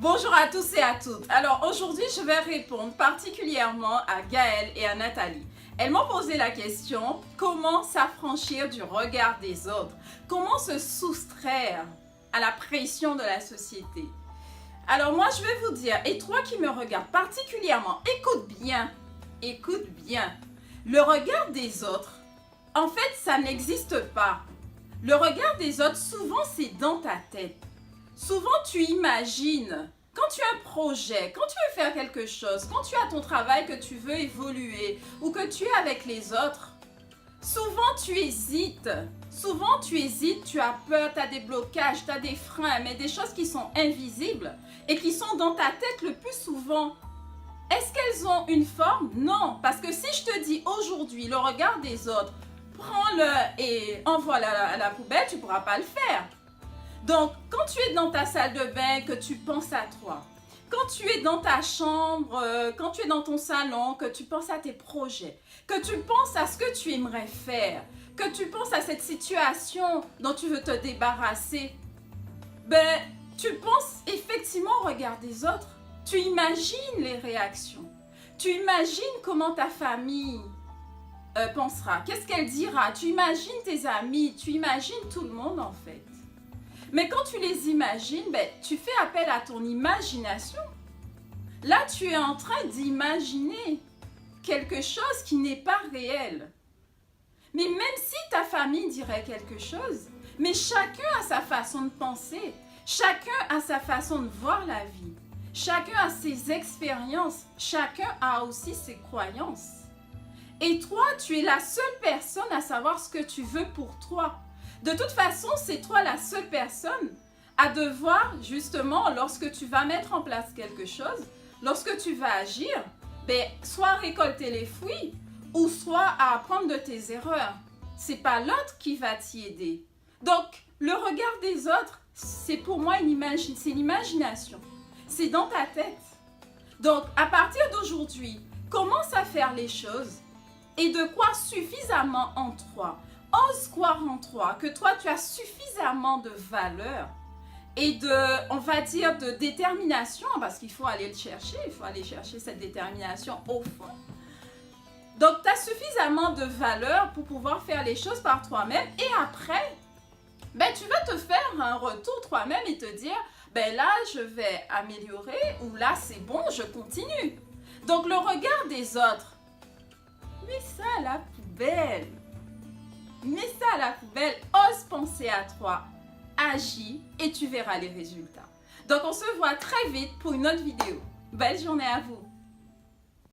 Bonjour à tous et à toutes. Alors aujourd'hui, je vais répondre particulièrement à Gaëlle et à Nathalie. Elles m'ont posé la question, comment s'affranchir du regard des autres? Comment se soustraire à la pression de la société? Alors moi, je vais vous dire, et toi qui me regardes particulièrement, écoute bien. Le regard des autres, en fait, ça n'existe pas. Le regard des autres, souvent, c'est dans ta tête. Souvent, tu imagines, quand tu as un projet, quand tu veux faire quelque chose, quand tu as ton travail que tu veux évoluer ou que tu es avec les autres, souvent tu hésites. Souvent tu hésites, tu as peur, tu as des blocages, tu as des freins, mais des choses qui sont invisibles et qui sont dans ta tête le plus souvent. Est-ce qu'elles ont une forme? Non, parce que si je te dis aujourd'hui, le regard des autres, prends-le et envoie-le à la poubelle, tu ne pourras pas le faire. Donc, quand tu es dans ta salle de bain, que tu penses à toi, quand tu es dans ta chambre, quand tu es dans ton salon, que tu penses à tes projets, que tu penses à ce que tu aimerais faire, que tu penses à cette situation dont tu veux te débarrasser, ben, tu penses effectivement au regard des autres. Tu imagines les réactions. Tu imagines comment ta famille pensera. Qu'est-ce qu'elle dira? Tu imagines tes amis, tu imagines tout le monde en fait. Mais quand tu les imagines, ben, tu fais appel à ton imagination. Là, tu es en train d'imaginer quelque chose qui n'est pas réel. Mais même si ta famille dirait quelque chose, mais chacun a sa façon de penser, chacun a sa façon de voir la vie, chacun a ses expériences, chacun a aussi ses croyances. Et toi, tu es la seule personne à savoir ce que tu veux pour toi. De toute façon, c'est toi la seule personne à devoir, justement, lorsque tu vas mettre en place quelque chose, lorsque tu vas agir, ben, soit récolter les fruits ou soit à apprendre de tes erreurs. C'est pas l'autre qui va t'y aider. Donc, le regard des autres, c'est pour moi c'est une imagination. C'est dans ta tête. Donc, à partir d'aujourd'hui, commence à faire les choses et de croire suffisamment en toi. Ose croire en toi, que toi tu as suffisamment de valeur et de, on va dire, de détermination, parce qu'il faut aller le chercher, il faut aller chercher cette détermination au fond. Donc tu as suffisamment de valeur pour pouvoir faire les choses par toi-même et après, ben, tu vas te faire un retour toi-même et te dire, ben là je vais améliorer ou là c'est bon, je continue. Donc le regard des autres, mets ça à la poubelle. Mets ça à la poubelle, ose penser à toi, agis et tu verras les résultats. Donc on se voit très vite pour une autre vidéo. Belle journée à vous!